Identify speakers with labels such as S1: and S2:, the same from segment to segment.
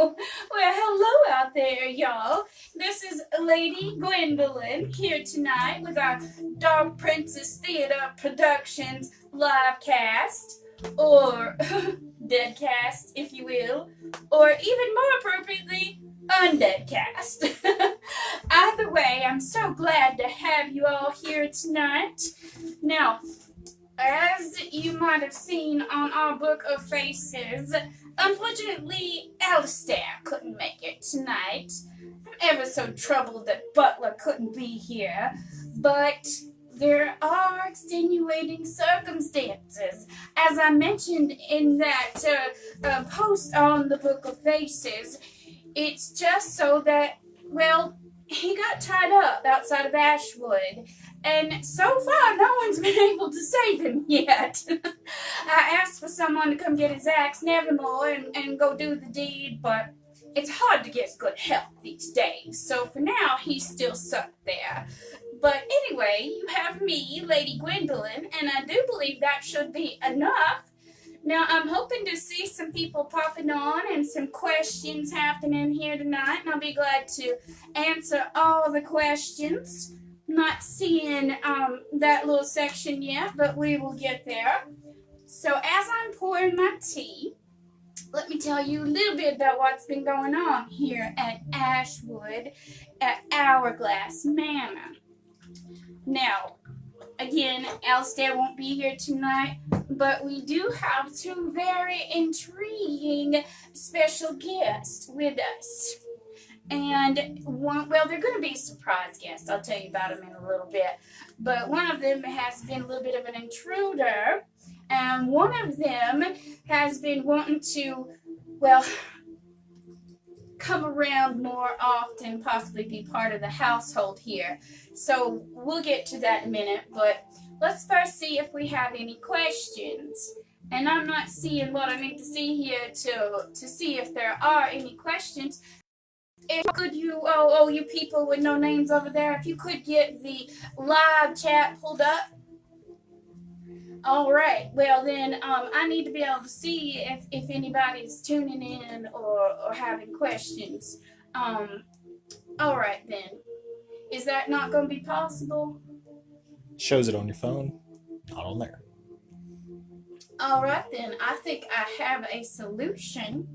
S1: Well, hello out there, y'all. This is Lady Gwendolyn here tonight with our Dog Princess Theater Productions live cast, or Dead-Cast, if you will, or even more appropriately, Undead-Cast. Either way, I'm so glad to have you all here tonight. Now, as you might have seen on our Book of Faces, unfortunately, Alistair couldn't make it tonight. I'm ever so troubled that Butler couldn't be here, but there are extenuating circumstances. As I mentioned in that post on the Book of Faces, it's just so that, well, he got tied up outside of Ashwood, and so far no one's been able to save him yet. I asked for someone to come get his axe, Nevermore, and go do the deed, but it's hard to get good help these days, so for now he's still stuck there. But anyway, you have me, Lady Gwendolyn, and I do believe that should be enough. Now, I'm hoping to see some people popping on and some questions happening here tonight, and I'll be glad to answer all the questions. Not seeing that little section yet, but we will get there. So as I'm pouring my tea, let me tell you a little bit about what's been going on here at Ashwood at Hourglass Manor. Now, again, Alistair won't be here tonight, but we do have two very intriguing special guests with us. And well, they're going to be surprise guests. I'll tell you about them in a little bit. But one of them has been a little bit of an intruder, and one of them has been wanting to, well, come around more often, possibly be part of the household here. So we'll get to that in a minute, but let's first see if we have any questions. And I'm not seeing what I need to see here to see if there are any questions. If could you, you people with no names over there, if you could get the live chat pulled up. All right, well then, I need to be able to see if anybody's tuning in or having questions. All right then. Is that not going to be possible?
S2: Shows it on your phone, not on there.
S1: All right then, I think I have a solution.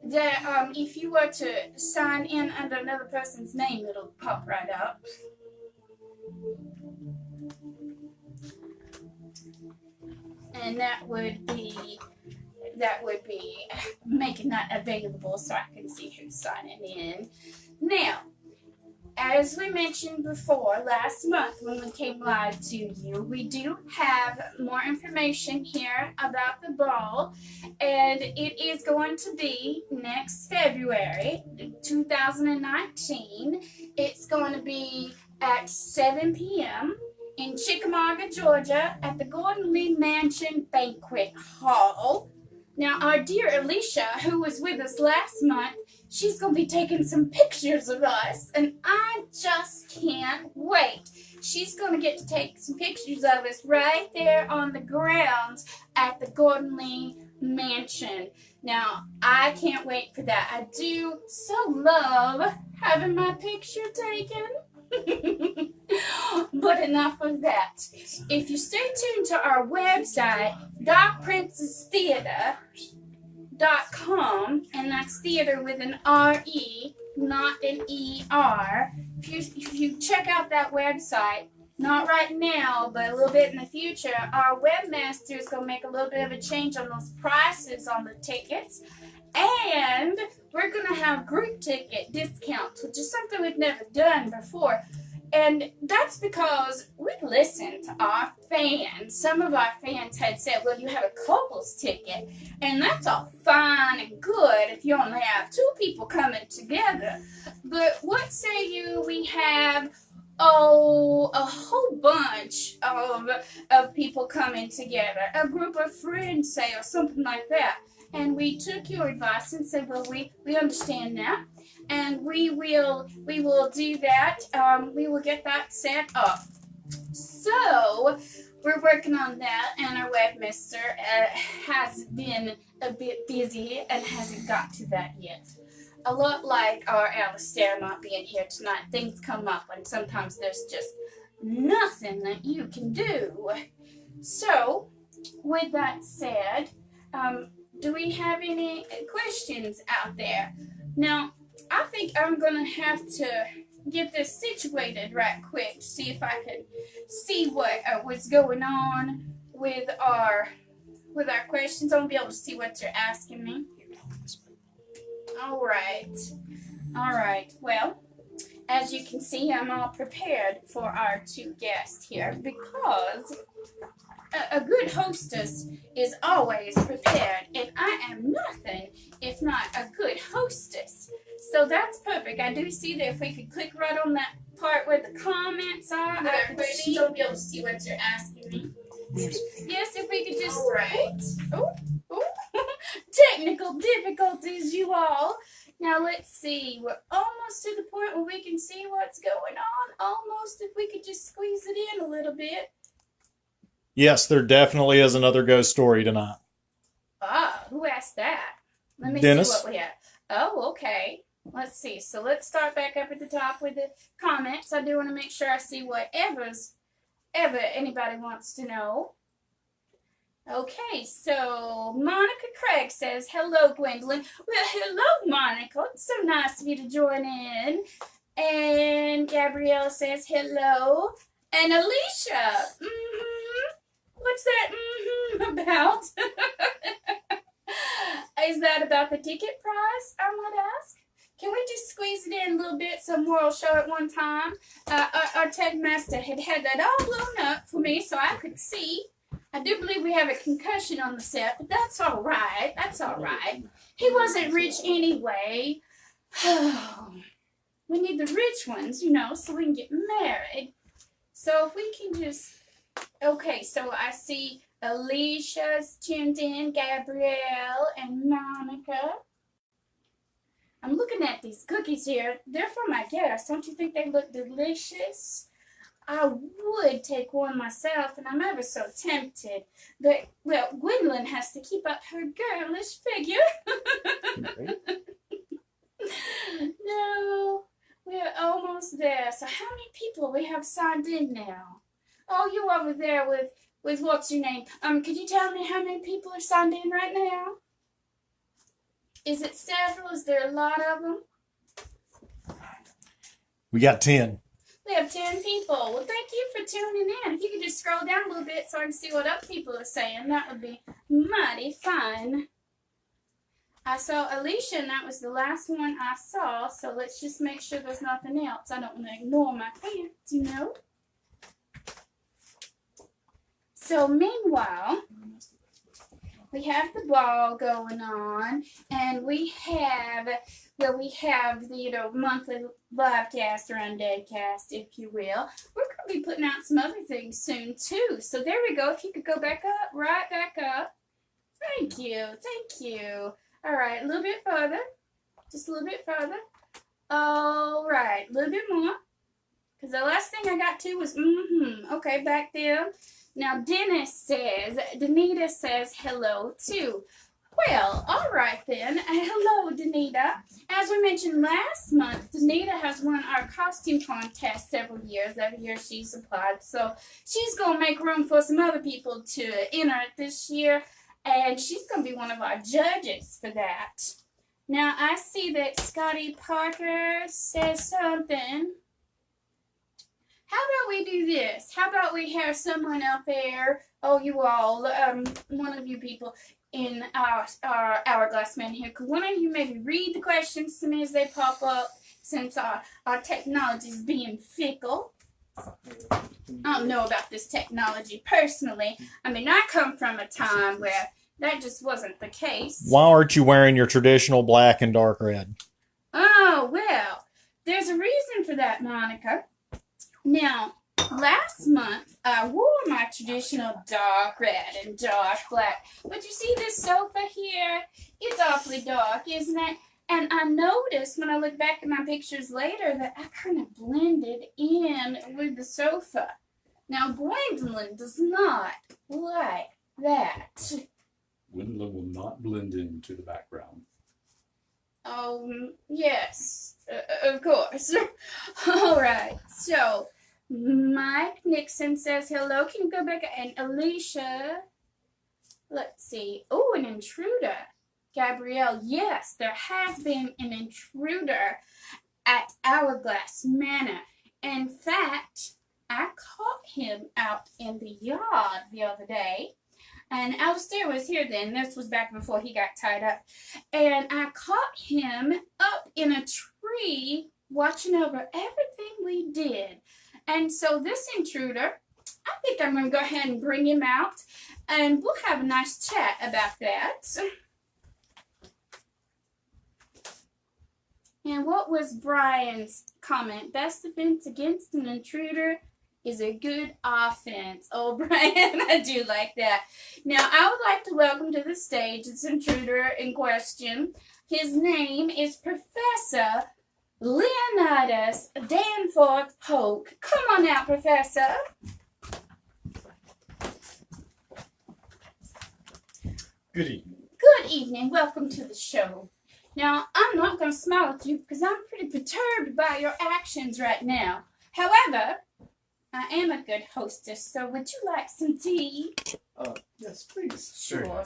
S1: That if you were to sign in under another person's name, it'll pop right up. And that would be making that available so I can see who's signing in. Now, as we mentioned before, last month when we came live to you, we do have more information here about the ball, and it is going to be next February 2019. It's going to be at 7 p.m. in Chickamauga, Georgia, at the Gordon Lee Mansion Banquet Hall. Now, our dear Alicia, who was with us last month, she's going to be taking some pictures of us, and I just can't wait. She's going to get to take some pictures of us right there on the grounds at the Gordon Lee Mansion. Now, I can't wait for that. I do so love having my picture taken. But enough of that. If you stay tuned to our website, DocPrincessTheater.com, and that's theater with an R-E, not an E-R. If you check out that website, not right now, but a little bit in the future, our webmaster is going to make a little bit of a change on those prices on the tickets. And we're going to have group ticket discounts, which is something we've never done before. And that's because we listen to our fans. Some of our fans had said, well, you have a couples ticket. And that's all fine and good if you only have two people coming together. But what say we have, a whole bunch of people coming together. A group of friends, say, or something like that. And we took your advice and said, well, we understand that, and we will do that. We will get that set up. So we're working on that, and our webmaster has been a bit busy and hasn't got to that yet. A lot like our Alistair not being here tonight, things come up, and sometimes there's just nothing that you can do. So, with that said, do we have any questions out there? Now, I think I'm gonna have to get this situated right quick to see if I can see what's going on with our questions. I won't be able to see what you're asking me. All right. Well, as you can see, I'm all prepared for our two guests here because a good hostess is always prepared, and I am nothing if not a good hostess. So that's perfect. I do see that if we could click right on that part where the comments are, I could see. I'll be able to see what you're asking me. Yes, if we could just. All right. Oh. Technical difficulties, you all. Now let's see. We're almost to the point where we can see what's going on. Almost. If we could just squeeze it in a little bit.
S2: Yes, there definitely is another ghost story tonight.
S1: Ah, who asked that? Let me
S2: Dennis.
S1: see what we have. Oh, okay. Let's see. So let's start back up at the top with the comments. I do want to make sure I see whatever anybody wants to know. Okay, so Monica Craig says, hello, Gwendolyn. Well, hello, Monica. It's so nice of you to join in. And Gabrielle says, hello. And Alicia, what's that about? Is that about the ticket price, I might ask? Can we just squeeze it in a little bit so more will show at one time? Our tech master had that all blown up for me so I could see. I do believe we have a concussion on the set, but that's all right. That's all right. He wasn't rich anyway. We need the rich ones, so we can get married. So if we can just... Okay, so I see Alicia's tuned in, Gabrielle, and Monica. I'm looking at these cookies here. They're for my guests. Don't you think they look delicious? I would take one myself, and I'm ever so tempted. But, well, Gwendolyn has to keep up her girlish figure. No, we're almost there. So how many people we have signed in now? Oh, you over there with what's your name? Could you tell me how many people are signed in right now? Is it several? Is there a lot of them?
S2: We got 10.
S1: We have 10 people. Well, thank you for tuning in. If you could just scroll down a little bit so I can see what other people are saying, that would be mighty fun. I saw Alicia, and that was the last one I saw, so let's just make sure there's nothing else. I don't want to ignore my pants, So, meanwhile, we have the ball going on, and we have the, monthly live cast or Undead-Cast, if you will. We're going to be putting out some other things soon, too. So there we go. If you could go back up, right back up. Thank you. All right, a little bit further. Just a little bit further. All right, a little bit more. Because the last thing I got to was, Okay, back there. Now, Danita says hello, too. Well, all right then. Hello, Danita. As we mentioned last month, Danita has won our costume contest several years. Every year she's applied. So she's going to make room for some other people to enter it this year. And she's going to be one of our judges for that. Now, I see that Scotty Parker says something. How about we do this? How about we have someone out there, you all, one of you people in our Hourglass Man here, could one of you maybe read the questions to me as they pop up, since our technology is being fickle? I don't know about this technology personally. I mean, I come from a time where that just wasn't the case.
S2: Why aren't you wearing your traditional black and dark red?
S1: Oh, well, there's a reason for that, Monica. Now, last month, I wore my traditional dark red and dark black. But you see this sofa here? It's awfully dark, isn't it? And I noticed when I look back at my pictures later that I kind of blended in with the sofa. Now, Gwendolyn does not like that.
S3: Gwendolyn will not blend into the background.
S1: Yes, of course. All right, so Mike Nixon says hello. Can you go back? And Alicia, let's see. Oh, an intruder. Gabrielle, yes, there has been an intruder at Hourglass Manor. In fact, I caught him out in the yard the other day. And Alistair was here then. This was back before he got tied up. And I caught him up in a tree watching over everything we did. And so this intruder, I think I'm going to go ahead and bring him out. And we'll have a nice chat about that. And what was Brian's comment? Best defense against an intruder is a good offense. Oh, Brian, I do like that. Now, I would like to welcome to the stage this intruder in question. His name is Professor Leonidas Danforth Polk. Come on out, Professor.
S3: Good evening.
S1: Good evening. Welcome to the show. Now, I'm not going to smile at you because I'm pretty perturbed by your actions right now. However, I am a good hostess, so would you like some tea?
S3: Yes, please.
S1: Sure.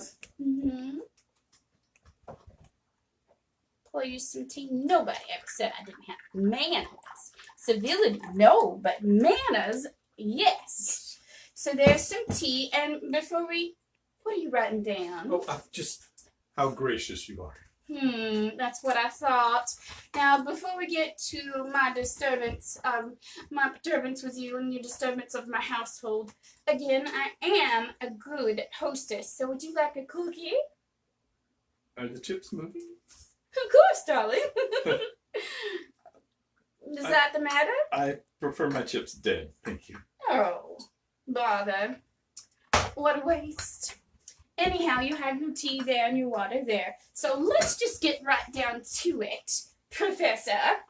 S1: Pour you some tea. Nobody ever said I didn't have manners. Civility, no, but manners, yes. So there's some tea, and before we, what are you writing down?
S3: Oh, just how gracious you are.
S1: That's what I thought. Now, before we get to my disturbance, my perturbance with you and your disturbance of my household, again, I am a good hostess. So would you like a cookie?
S3: Are the chips moving?
S1: Of course, darling. Is that the matter?
S3: I prefer my chips dead. Thank you.
S1: Oh, bother. What a waste. Anyhow, you have your tea there and your water there. So let's just get right down to it, Professor.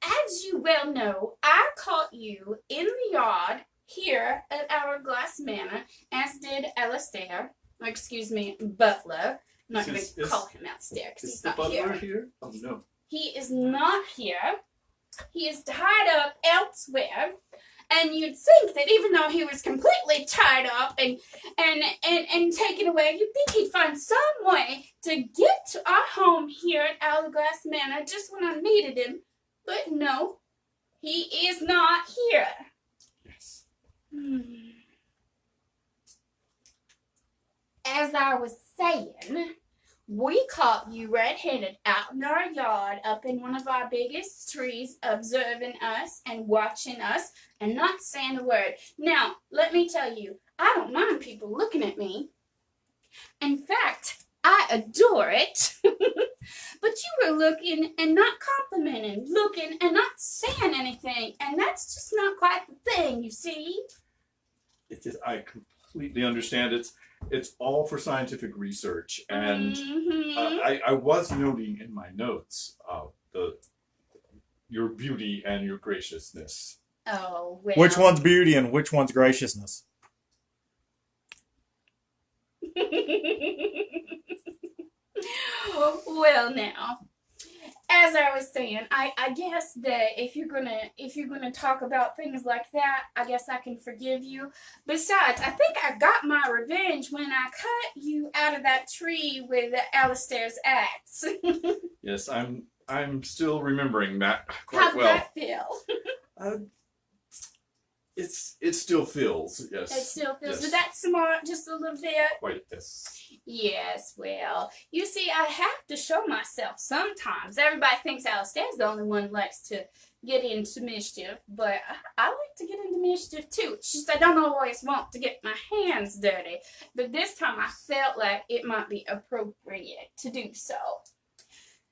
S1: As you well know, I caught you in the yard here at Hourglass Manor, as did Alistair, or excuse me, Butler. I'm not going to call him Alistair because he's not here.
S3: Is the butler here? Oh, no.
S1: He is not here. He is tied up elsewhere. And you'd think that even though he was completely tied up and taken away, you'd think he'd find some way to get to our home here at Hourglass Manor just when I needed him. But no, he is not here.
S3: Yes.
S1: As I was saying, we caught you red-handed out in our yard up in one of our biggest trees, observing us and watching us and not saying a word. Now, let me tell you, I don't mind people looking at me. In fact, I adore it. But you were looking and not complimenting, looking and not saying anything, and that's just not quite the thing, you see.
S3: I completely understand. It's all for scientific research, and I was noting in my notes your beauty and your graciousness.
S1: Oh, well.
S2: Which one's beauty and which one's graciousness?
S1: Well, now, as I was saying, I guess that if you're gonna talk about things like that, I guess I can forgive you. Besides, I think I got my revenge when I cut you out of that tree with Alistair's axe.
S3: Yes, I'm still remembering that quite well.
S1: How'd that feel?
S3: It still feels, yes.
S1: It still feels.
S3: Yes.
S1: Did that smart just a little bit?
S3: Quite, yes.
S1: Yes, well, you see, I have to show myself sometimes. Everybody thinks Alistair's the only one who likes to get into mischief, but I like to get into mischief too. It's just I don't always want to get my hands dirty. But this time I felt like it might be appropriate to do so.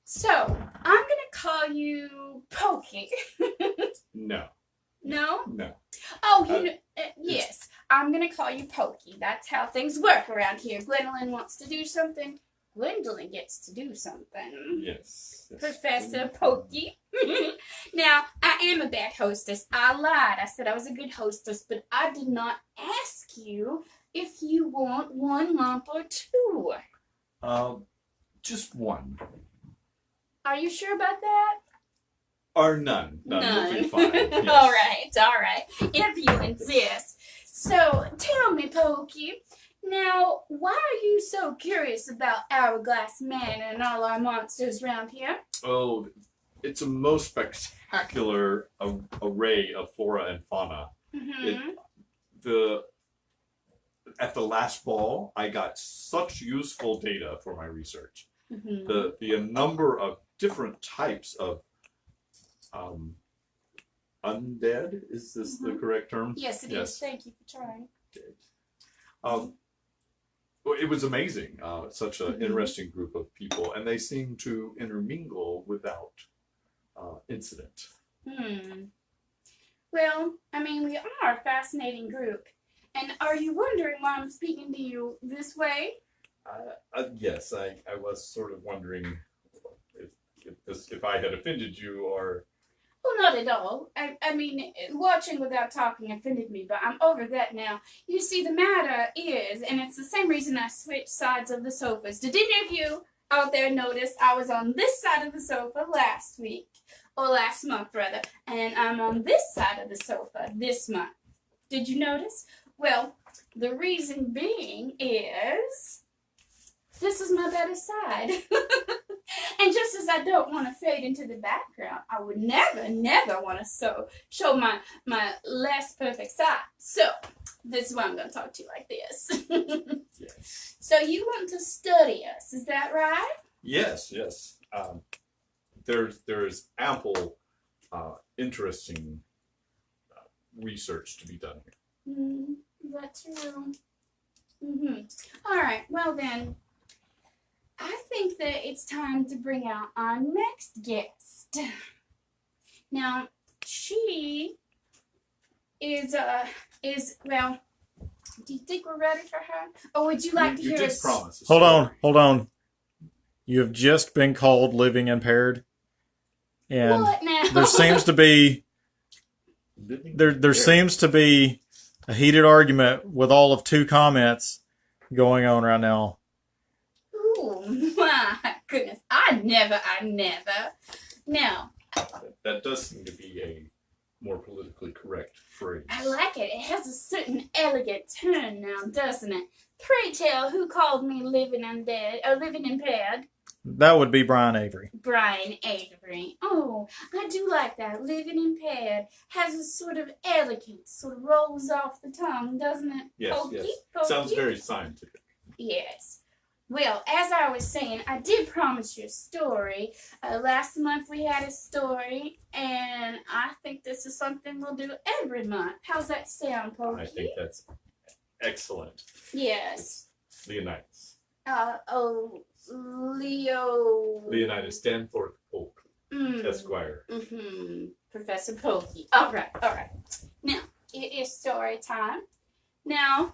S1: So, I'm going to call you Pokey.
S3: No.
S1: No?
S3: No.
S1: Oh, yes. I'm going to call you Pokey. That's how things work around here. Gwendolyn wants to do something. Gwendolyn gets to do something.
S3: Yes.
S1: Professor Pokey. Now, I am a bad hostess. I lied. I said I was a good hostess, but I did not ask you if you want one lump or two.
S3: Just one.
S1: Are you sure about that?
S3: Or none. None will be fine. Yes.
S1: All right. If you insist. So, tell me, Pokey, now, why are you so curious about Hourglass Man and all our monsters around here?
S3: Oh, it's a most spectacular array of flora and fauna. At the last ball, I got such useful data for my research. The number of different types of undead, is this the correct term?
S1: Yes, it is. Thank you for trying.
S3: Well, it was amazing. Such an interesting group of people, and they seem to intermingle without incident.
S1: Well, I mean, we are a fascinating group. And are you wondering why I'm speaking to you this way?
S3: Yes, I was sort of wondering if I had offended you or...
S1: Well, not at all. I mean, watching without talking offended me, but I'm over that now. You see, the matter is, and it's the same reason I switched sides of the sofas. Did any of you out there notice I was on this side of the sofa last week? Or last month, rather. And I'm on this side of the sofa this month. Did you notice? Well, the reason being is... this is my better side. And just as I don't want to fade into the background, I would never want to show my less perfect side. So, this is why I'm going to talk to you like this.
S3: Yes.
S1: So, you want to study us, is that right?
S3: Yes. There's ample interesting research to be done here.
S1: That's true. All right, well then, I think that it's time to bring out our next guest. Now, she is well, do you think we're ready for her? Or would you like to hear us?
S3: Promise.
S2: Hold on. You have just been called living impaired. And
S1: what now?
S2: there seems to be there seems to be a heated argument with all of 2 comments going on right now.
S1: Oh my goodness. I never. Now,
S3: that does seem to be a more politically correct phrase.
S1: I like it. It has a certain elegant turn now, doesn't it? Pray tell, who called me living impaired?
S2: That would be Brian Avery.
S1: Brian Avery. Oh, I do like that. Living impaired has a sort of elegance, sort of rolls off the tongue, doesn't it?
S3: Yes,
S1: Pokey?
S3: yes.
S1: Pokey?
S3: Sounds very scientific.
S1: Yes. Well, as I was saying, I did promise you a story. Last month we had a story, and I think this is something we'll do every month. How's that sound, Pokey?
S3: I think that's excellent.
S1: Yes.
S3: Leonidas.
S1: Leonidas
S3: Stanford Polk, Esquire.
S1: Professor Pokey. All right. Now, it is story time. Now,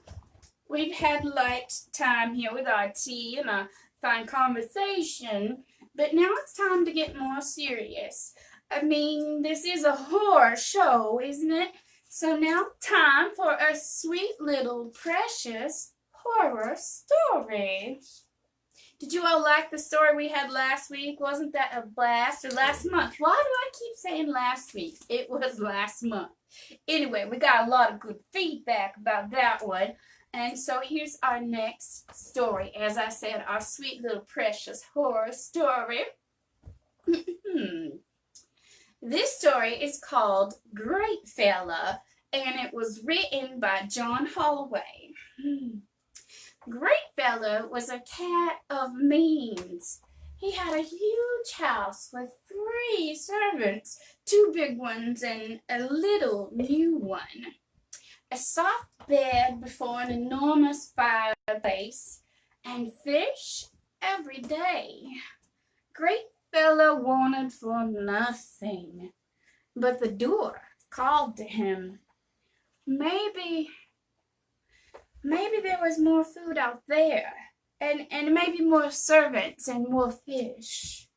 S1: we've had light time here with our tea and a fine conversation, but now it's time to get more serious. I mean, this is a horror show, isn't it? So now, time for a sweet little precious horror story. Did you all like the story we had last week? Wasn't that a blast? Or last month? Why do I keep saying last week? It was last month. Anyway, we got a lot of good feedback about that one. And so here's our next story. As I said, our sweet little precious horror story. This story is called Great Fella, and it was written by John Holloway. Great Fella was a cat of means. He had a huge house with 3 servants, 2 big ones and a little new one. A soft bed before an enormous fireplace, and fish every day. Great Fella wanted for nothing, but the door called to him. Maybe there was more food out there, and maybe more servants and more fish.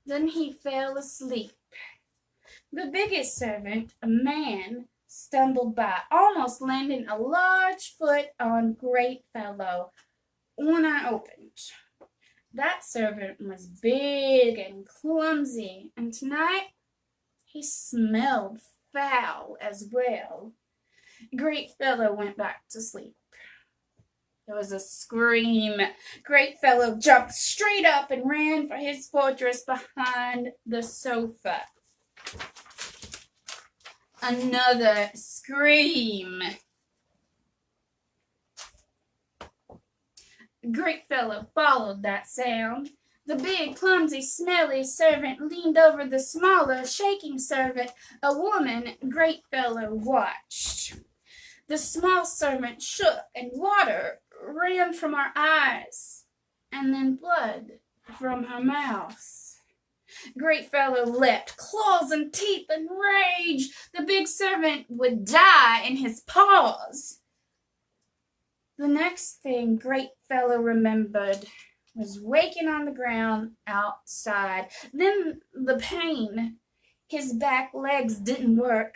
S1: Then he fell asleep. The biggest servant, a man, stumbled by, almost landing a large foot on Great Fellow. One eye opened. That servant was big and clumsy, and tonight he smelled foul as well. Great Fellow went back to sleep. There was a scream. Great Fellow jumped straight up and ran for his fortress behind the sofa. Another scream. Great Fellow followed that sound. The big, clumsy, smelly servant leaned over the smaller, shaking servant. A woman Great Fellow watched. The small servant shook, and water ran from her eyes, and then blood from her mouth. Great Fellow leapt, claws and teeth and rage. The big servant would die in his paws. The next thing Great Fellow remembered was waking on the ground outside. Then the pain. His back legs didn't work.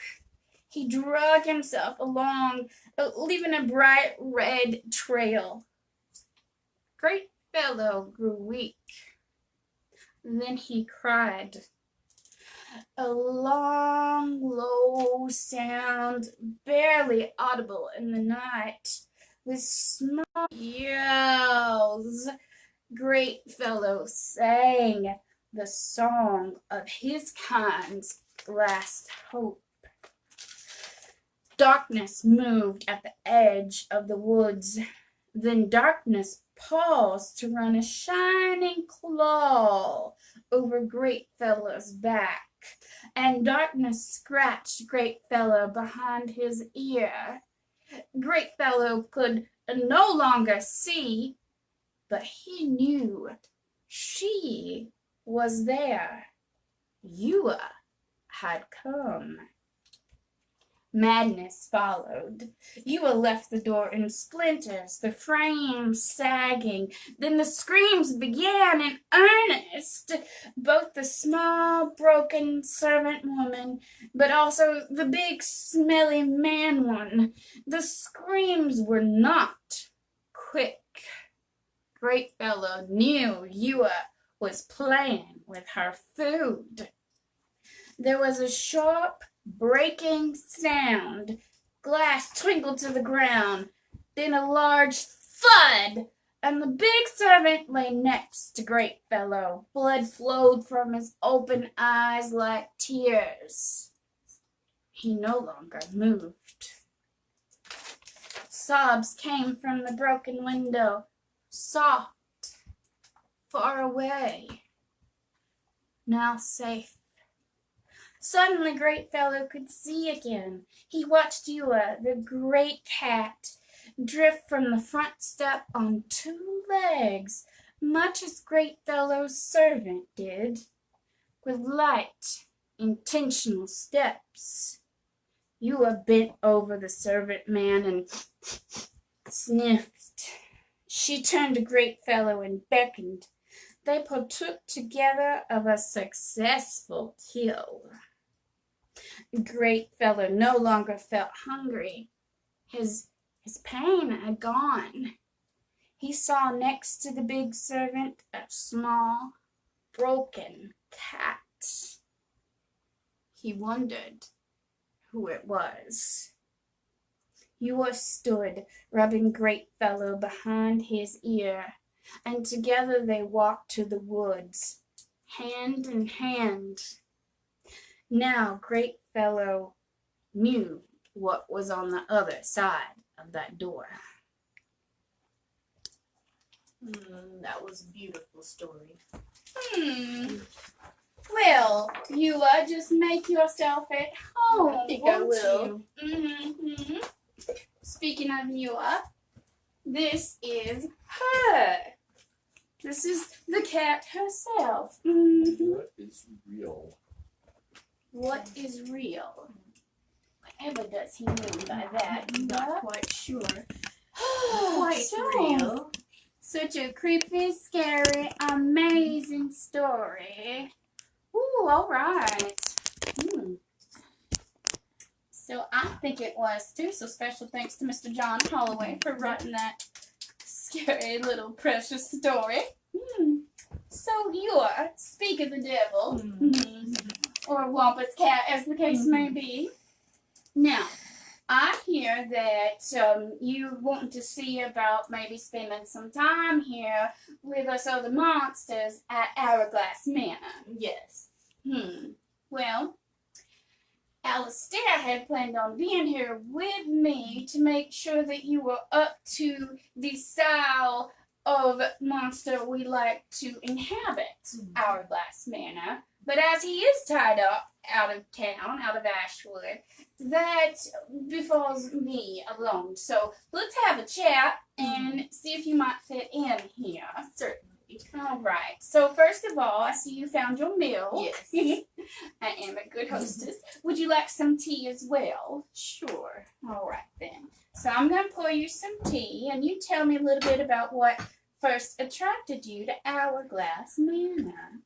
S1: He dragged himself along, leaving a bright red trail. Great Fellow grew weak. Then he cried. A long, low sound, barely audible in the night, with small yells. Great Fellow sang the song of his kind's last hope. Darkness moved at the edge of the woods. Then darkness paused to run a shining claw over Great Fellow's back, and darkness scratched Great Fellow behind his ear. Great Fellow could no longer see, but he knew she was there. Ewa had come. Madness followed. Ewa left the door in splinters, the frame sagging. Then the screams began in earnest. Both the small, broken servant woman, but also the big, smelly man one. The screams were not quick. Great Fellow knew Ewa was playing with her food. There was a sharp, breaking sound. Glass twinkled to the ground. Then a large thud, and the big servant lay next to Great Fellow. Blood flowed from his open eyes like tears. He no longer moved. Sobs came from the broken window, soft, far away, now safe. Suddenly Great Fellow could see again. He watched Ewa, the great cat, drift from the front step on 2 legs, much as Great Fellow's servant did, with light, intentional steps. Ewa bent over the servant man and sniffed. She turned to Great Fellow and beckoned. They partook together of a successful kill. Great Fellow no longer felt hungry. His pain had gone. He saw next to the big servant a small, broken cat. He wondered who it was. Ewa stood, rubbing Great Fellow behind his ear, and together they walked to the woods, hand in hand. Now Great Fellow knew what was on the other side of that door.
S4: That was a beautiful story.
S1: Well, Ewa, just make yourself at home.
S4: I think I
S1: won't
S4: will.
S1: you? Speaking of Ewa, this is her. This is the cat herself.
S3: What is real?
S1: What is real? Whatever does he mean by that? I'm not quite sure.
S4: Quite
S1: So,
S4: real.
S1: Such a creepy, scary, amazing story. Ooh, all right. So I think it was too. So special thanks to Mr. John Holloway for writing that scary little precious story. So you are, speak of the devil, or Wampus Cat, as the case may be. Now, I hear that you want to see about maybe spending some time here with us other monsters at Hourglass Manor.
S4: Yes.
S1: Well, Alistair had planned on being here with me to make sure that you were up to the style of monster we like to inhabit Hourglass Manor. But as he is tied up out of town, out of Ashwood, that befalls me alone. So let's have a chat and see if you might fit in here.
S4: Certainly.
S1: All right. So first of all, I see you found your meal.
S4: Yes.
S1: I am a good hostess. Would you like some tea as well?
S4: Sure.
S1: All right then. So I'm going to pour you some tea, and you tell me a little bit about what first attracted you to Hourglass Manor.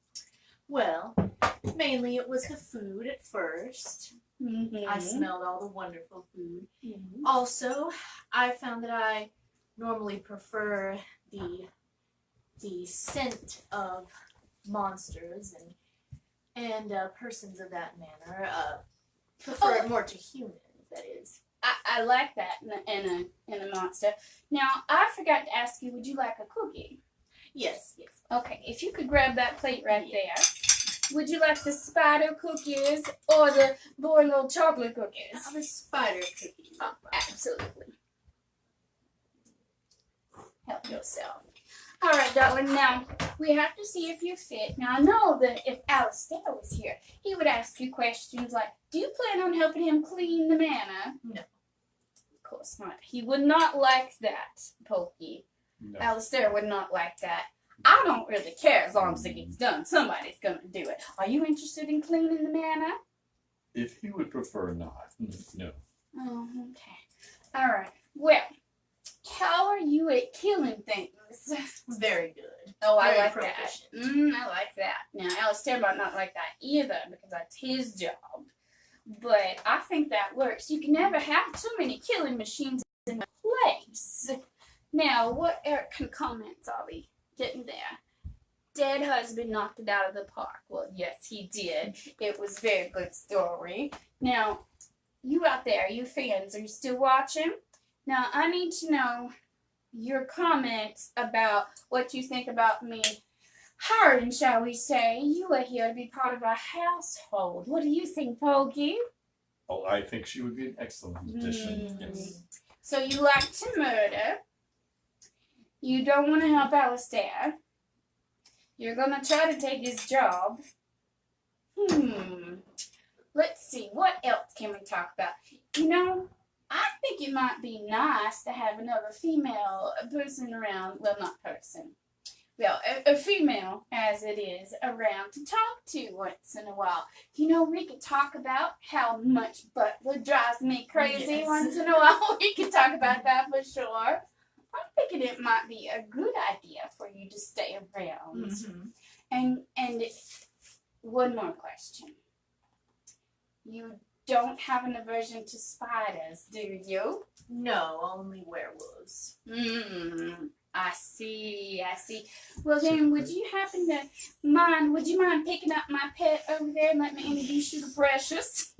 S4: Well, mainly it was the food at first. I smelled all the wonderful food. Also, I found that I normally prefer the scent of monsters and persons of that manner. Prefer it more to humans, that is.
S1: I like that in a monster. Now, I forgot to ask you, would you like a cookie?
S4: Yes, yes.
S1: Okay, if you could grab that plate right there. Would you like the spider cookies or the boring old chocolate cookies?
S4: The spider cookies.
S1: Oh, absolutely. Help yourself. All right, darling. Now, we have to see if you fit. Now, I know that if Alistair was here, he would ask you questions like, do you plan on helping him clean the manor?
S4: No.
S1: Of course not. He would not like that, Pokey.
S3: No.
S1: Alistair would not like that. I don't really care as long as it gets done. Somebody's going to do it. Are you interested in cleaning the manor?
S3: If he would prefer not, no.
S1: Oh, okay. All right. Well, how are you at killing things?
S4: Very good.
S1: Oh, I
S4: Very
S1: like
S4: proficient.
S1: that. I like that. Now, Alistair might not like that either because that's his job. But I think that works. You can never have too many killing machines in place. Now, what comments are we getting there? Dead husband knocked it out of the park. Well, yes, he did. It was a very good story. Now, you out there, you fans, are you still watching? Now, I need to know your comments about what you think about me hiring, shall we say. You are here to be part of our household. What do you think, Pokey?
S3: Oh, I think she would be an excellent addition. Yes.
S1: So you like to murder. You don't want to help Alistair. You're going to try to take his job. Let's see. What else can we talk about? You know, I think it might be nice to have another female person around. Well, not person. Well, a female, as it is, around to talk to once in a while. You know, we could talk about how much Butler drives me crazy once in a while. We could talk about that for sure. I'm thinking it might be a good idea for you to stay around. And one more question. You don't have an aversion to spiders, do you?
S4: No, only werewolves.
S1: I see. Well then, would you mind picking up my pet over there and let me introduce you to Precious?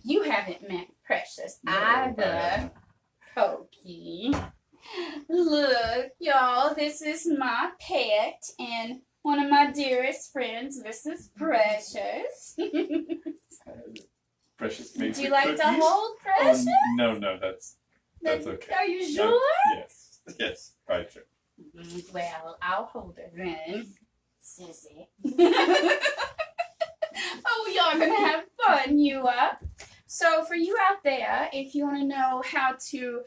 S1: You haven't met Precious either, Pokey. Look, y'all, this is my pet and one of my dearest friends. This is Precious.
S3: Precious makes
S1: Would you like
S3: cookies?
S1: to hold Precious?
S3: No, that's okay.
S1: Are you sure?
S3: Yes, quite sure.
S1: Well, I'll hold her then. Sissy. Oh, y'all gonna have fun, you are. So for you out there, if you want to know how to,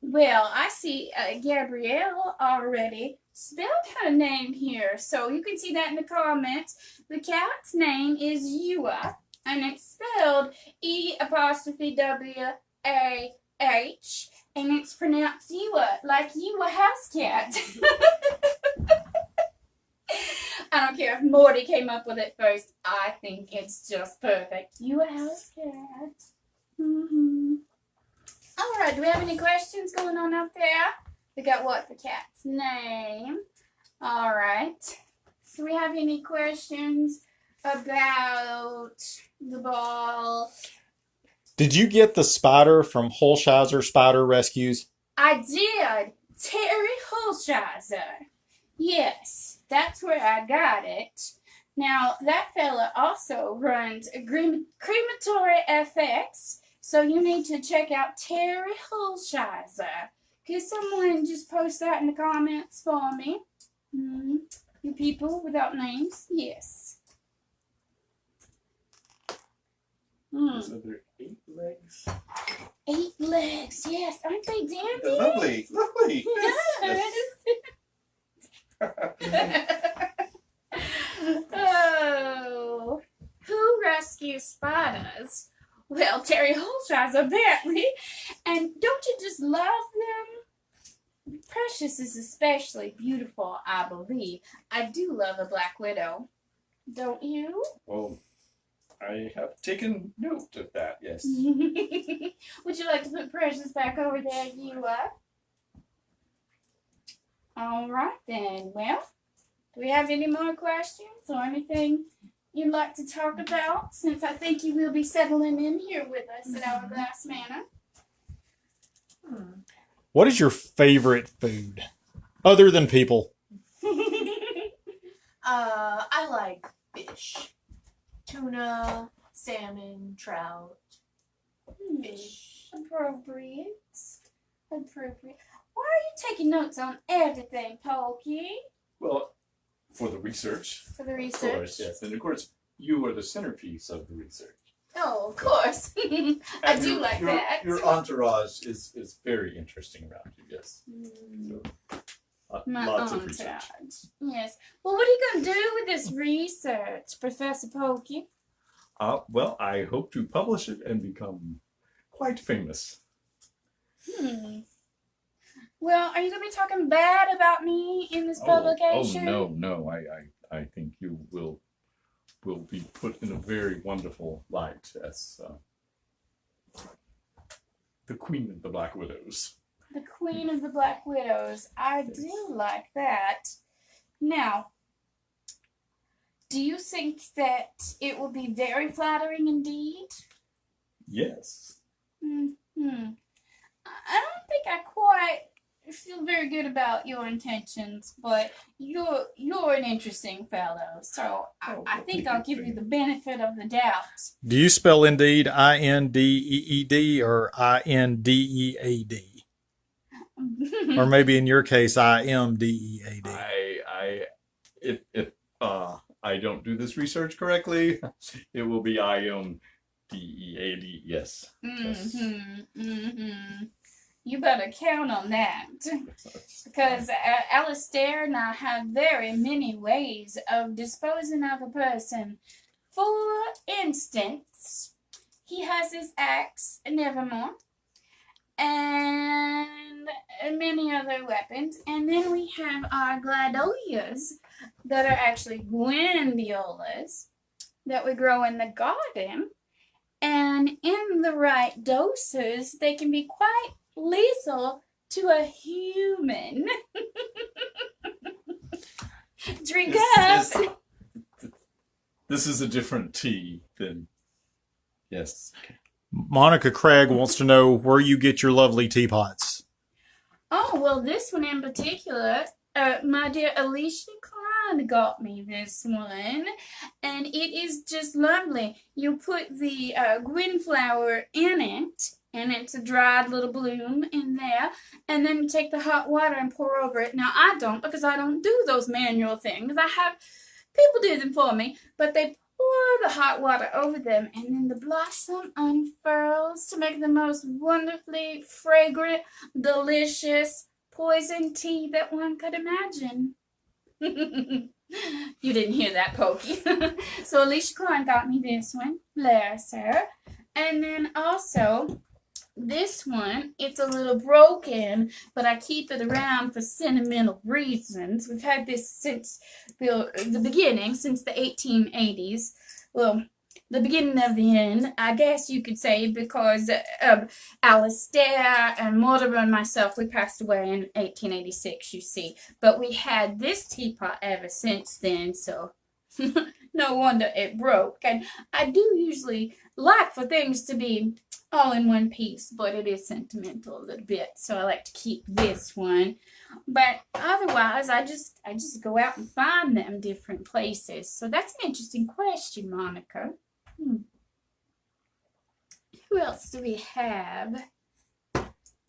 S1: well, I see Gabrielle already spelled her name here. So you can see that in the comments. The cat's name is Ewa, and it's spelled E''WAH. And it's pronounced Ewa, like you a house cat. I don't care if Morty came up with it first. I think it's just perfect. You a house cat. Mm-hmm. All right, do we have any questions going on out there? We got what? The cat's name. All right. Do we have any questions about the ball?
S2: Did you get the spider from Holshouser Spider Rescues?
S1: I did. Terry Holshouser. Yes, that's where I got it. Now, that fella also runs a Crematory FX, so you need to check out Terry Holshouser. Could someone just post that in the comments for me? You people without names? Yes.
S3: So there are 8 legs.
S1: 8 legs, yes. Aren't they dandy?
S3: Lovely, lovely.
S1: Yes. Oh, who rescues spiders? Well, Terry Holshouser, apparently. And don't you just love them? Precious is especially beautiful, I believe. I do love a black widow. Don't you?
S3: Well, I have taken note of that, yes.
S1: Would you like to put Precious back over there, you are? All right, then. Well, do we have any more questions or anything you'd like to talk about? Since I think you will be settling in here with us at Hourglass Manor.
S2: What is your favorite food? Other than people.
S4: I like fish. Tuna, salmon, trout, fish.
S1: Appropriate. Why are you taking notes on everything, Pokey?
S3: Well, for the research.
S1: For the
S3: Of
S1: research?
S3: course, yes. And of course, you are the centerpiece of the research.
S1: Oh, of course. I
S3: And
S1: do like that.
S3: Your entourage is very interesting around you, yes. So,
S1: My
S3: lots of
S1: entourage.
S3: research.
S1: Yes. Well, what are you going to do with this research, Professor Pokey?
S3: Well, I hope to publish it and become quite famous.
S1: Well, are you going to be talking bad about me in this publication?
S3: Oh, no. I think you will be put in a very wonderful light as the Queen of the Black Widows.
S1: The Queen of the Black Widows. I do like that. Now, do you think that it will be very flattering indeed?
S3: Yes.
S1: I don't think I quite feel very good about your intentions, but you're an interesting fellow, so I think I'll give you the benefit of the doubt.
S2: Do you spell Indeed Indeed or Indead? Or maybe in your case, Imdead.
S3: If I don't do this research correctly, it will be Imdead. Yes.
S1: You better count on that, because Alistair and I have very many ways of disposing of a person. For instance, he has his axe, Nevermore, and many other weapons. And then we have our gladiolus that are actually glendiolas that we grow in the garden. And in the right doses, they can be quite lethal to a human. Drink up.
S3: This is a different tea than... Yes.
S2: Monica Craig wants to know where you get your lovely teapots.
S1: Oh, well, this one in particular, my dear Alicia Klein got me this one, and it is just lovely. You put the Gwyn flower in it, and it's a dried little bloom in there, and then you take the hot water and pour over it. Now, I don't, because I don't do those manual things. I have people do them for me, but they pour the hot water over them, and then the blossom unfurls to make the most wonderfully fragrant, delicious poison tea that one could imagine. You didn't hear that, Pokey. So Alicia Klein got me this one. Bless her. And then also, this one, it's a little broken, but I keep it around for sentimental reasons. We've had this since the beginning, since the 1880s. Well, the beginning of the end, I guess you could say, because Alistair and Mortimer and myself, we passed away in 1886, you see. But we had this teapot ever since then, so no wonder it broke. And I do usually like for things to be all in one piece, but it is sentimental a little bit, so I like to keep this one. But otherwise, I just go out and find them different places. So that's an interesting question, Monica. Who else do we have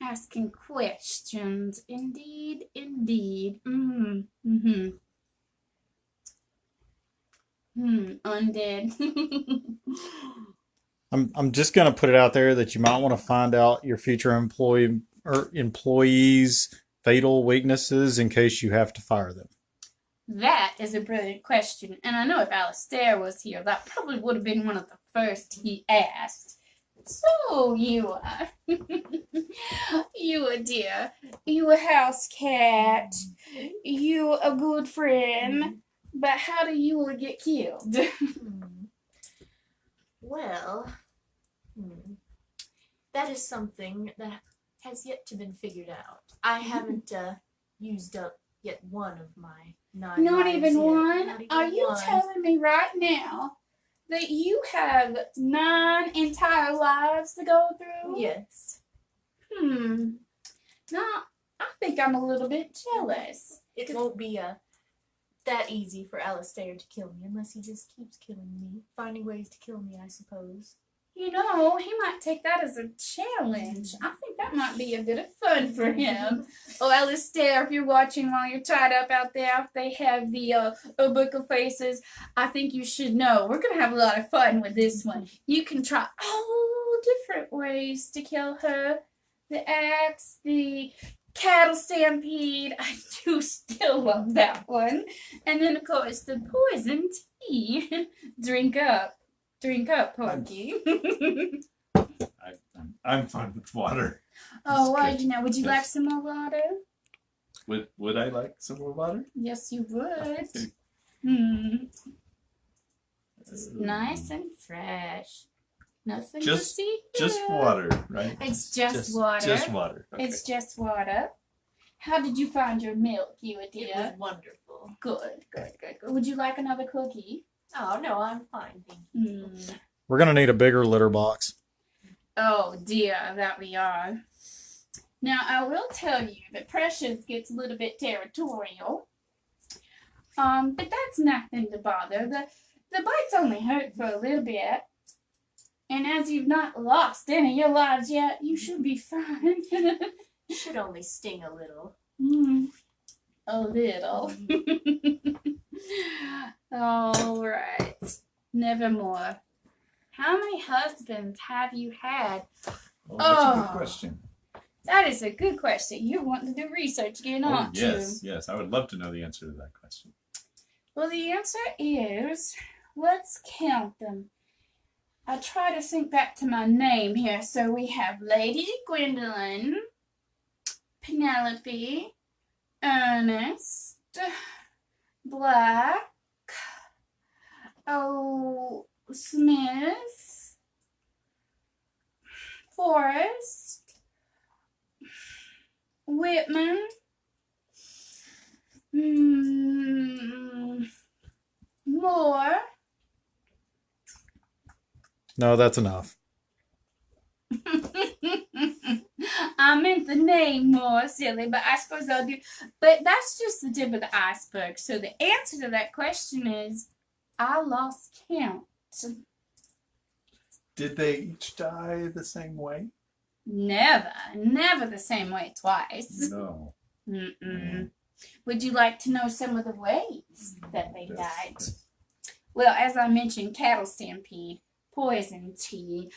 S1: asking questions? Indeed. Undead.
S2: I'm just going to put it out there that you might want to find out your future employees' fatal weaknesses in case you have to fire them.
S1: That is a brilliant question. And I know if Alistair was here, that probably would have been one of the first he asked. So, you are. You a dear. You a house cat. You a good friend. But how do you get killed?
S4: Well, that is something that has yet to been figured out. I haven't used up yet one of my 9
S1: Not
S4: lives
S1: even
S4: yet.
S1: one?
S4: Not even
S1: Are you
S4: one.
S1: telling me right now that you have 9 entire lives to go through?
S4: Yes.
S1: Now, I think I'm a little bit jealous.
S4: It won't be that easy for Alistair to kill me unless he just keeps killing me. Finding ways to kill me, I suppose.
S1: You know, he might take that as a challenge. I think that might be a bit of fun for him. Oh, Alistair, if you're watching while you're tied up out there, if they have the book of faces, I think you should know. We're going to have a lot of fun with this one. You can try all different ways to kill her. The axe, the cattle stampede. I do still love that one. And then, of course, the poison tea. Drink up. Drink up, Porky.
S3: I'm fine with water.
S1: Oh, well,
S3: good.
S1: you know, would you
S3: Yes.
S1: like some more water?
S3: Would I like some more water?
S1: Yes, you would. It's nice and fresh. Nothing to see here.
S3: Just water, right?
S1: It's just water.
S3: Just water. Okay.
S1: It's just water. How did you find your milk, you
S4: It
S1: dear?
S4: was wonderful.
S1: Good. Would you like another cookie?
S4: Oh, no, I'm fine, thank you.
S2: We're going to need a bigger litter box.
S1: Oh dear, that we are. Now, I will tell you that Precious gets a little bit territorial. But that's nothing to bother. The bites only hurt for a little bit. And as you've not lost any of your lives yet, you should be fine.
S4: Should only sting a little.
S1: A little. All right. Nevermore. How many husbands have you had?
S3: Well, that's a
S1: Oh.
S3: good question.
S1: That is a good question. You're wanting to do research again, aren't you?
S3: Yes. I would love to know the answer to that question.
S1: Well, the answer is, let's count them. I try to think back to my name here. So we have Lady Gwendolyn, Penelope, Ernest, Black, Smith, Forrest, Whitman, Moore.
S2: No, that's enough.
S1: I meant the name more, silly, but I suppose I'll do. But that's just the tip of the iceberg. So the answer to that question is, I lost count.
S3: Did they each die the same way?
S1: Never the same way twice.
S3: No.
S1: Would you like to know some of the ways that they died? Well, as I mentioned, cattle stampede, poison tea.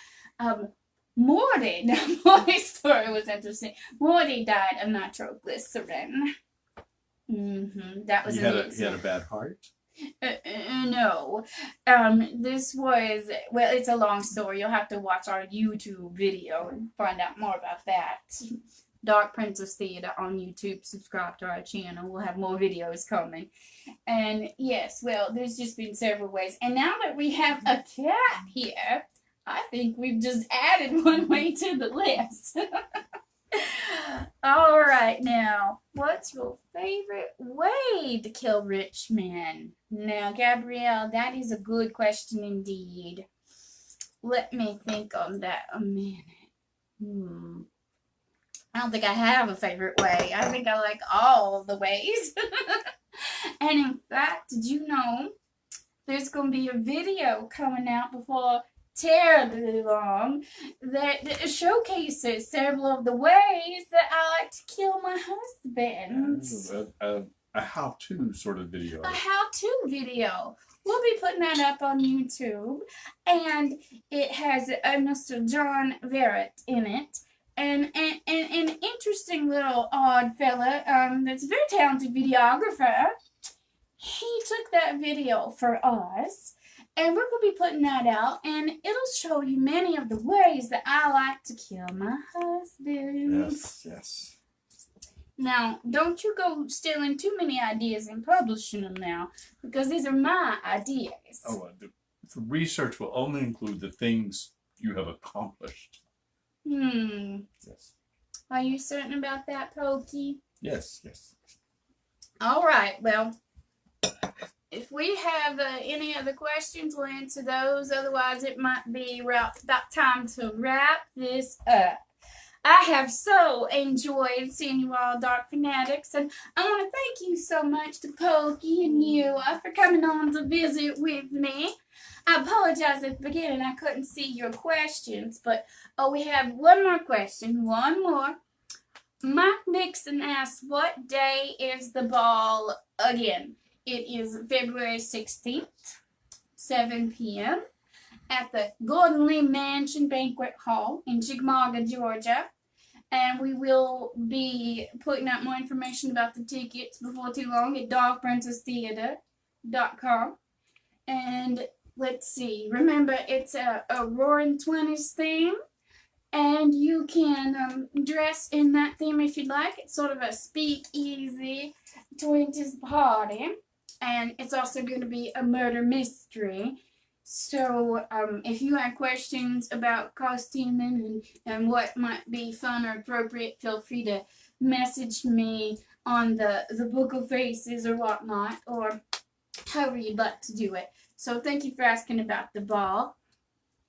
S1: Morty, now Morty's story was interesting. Morty died of nitroglycerin. That was
S3: He had a bad heart.
S1: No. This was, well, it's a long story. You'll have to watch our YouTube video and find out more about that. Dark Princess Theater on YouTube. Subscribe to our channel. We'll have more videos coming. And yes, well, there's just been several ways. And now that we have a cat here, I think we've just added one way to the list. All right, now, what's your favorite way to kill rich men? Now, Gabrielle, that is a good question indeed. Let me think on that a minute. I don't think I have a favorite way. I think I like all the ways. And in fact, did you know there's going to be a video coming out before terribly long that showcases several of the ways that I like to kill my husband.
S3: A how-to sort of video.
S1: A how-to video. We'll be putting that up on YouTube, and it has Mr. John Verrett in it, and an interesting little odd fella that's a very talented videographer. He took that video for us. And we're going to be putting that out, and it'll show you many of the ways that I like to kill my husband.
S3: Yes.
S1: Now, don't you go stealing too many ideas and publishing them now, because these are my ideas.
S3: Oh, the research will only include the things you have accomplished. Yes.
S1: Are you certain about that, Pokey?
S3: Yes.
S1: All right, well, if we have any other questions, we'll answer those. Otherwise, it might be about time to wrap this up. I have so enjoyed seeing you all, Dark Fanatics, and I want to thank you so much to Pokey and you for coming on to visit with me. I apologize at the beginning, I couldn't see your questions, but we have one more question, one more. Mike Nixon asked, what day is the ball again? It is February 16th, 7 p.m. at the Gordon Lee Mansion Banquet Hall in Chickamauga, Georgia. And we will be putting out more information about the tickets before too long at dogprincesstheater.com. And let's see, remember it's a Roaring Twenties theme. And you can dress in that theme if you'd like. It's sort of a speakeasy 20s party. And it's also going to be a murder mystery. So if you have questions about costuming and what might be fun or appropriate, feel free to message me on the Book of Faces or whatnot, or however you'd like to do it. So thank you for asking about the ball.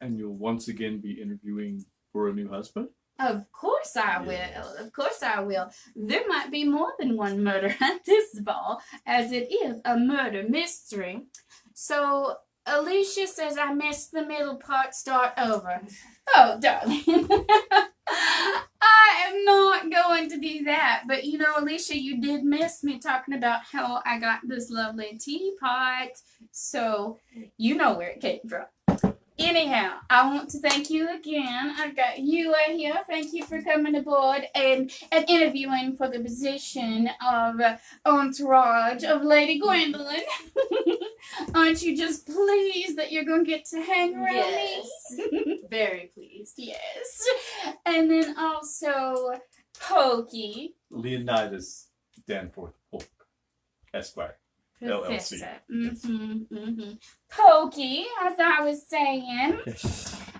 S3: And you'll once again be interviewing for a new husband?
S1: Of course I will. Yes. Of course I will. There might be more than one murder at this ball, as it is a murder mystery. So Alicia says I missed the middle part. Start over. Oh, darling. I am not going to do that. But, you know, Alicia, you did miss me talking about how I got this lovely teapot. So, you know where it came from. Anyhow, I want to thank you again. I've got you here. Thank you for coming aboard and interviewing for the position of entourage of Lady Gwendolyn. Aren't you just pleased that you're going to get to hang around me?
S4: Very pleased.
S1: Yes. And then also Pokey.
S3: Leonidas Danforth Polk, Esquire. LLC.
S1: Pokey, as I was saying,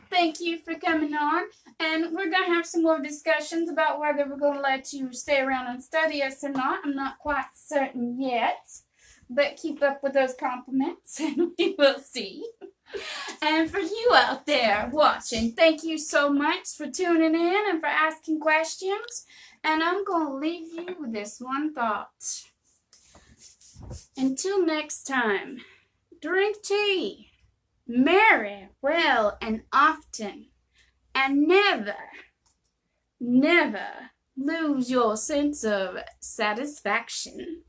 S1: thank you for coming on. And we're going to have some more discussions about whether we're going to let you stay around and study us or not. I'm not quite certain yet. But keep up with those compliments and we will see. And for you out there watching, thank you so much for tuning in and for asking questions. And I'm going to leave you with this one thought. Until next time, drink tea, marry well and often, and never, never lose your sense of satisfaction.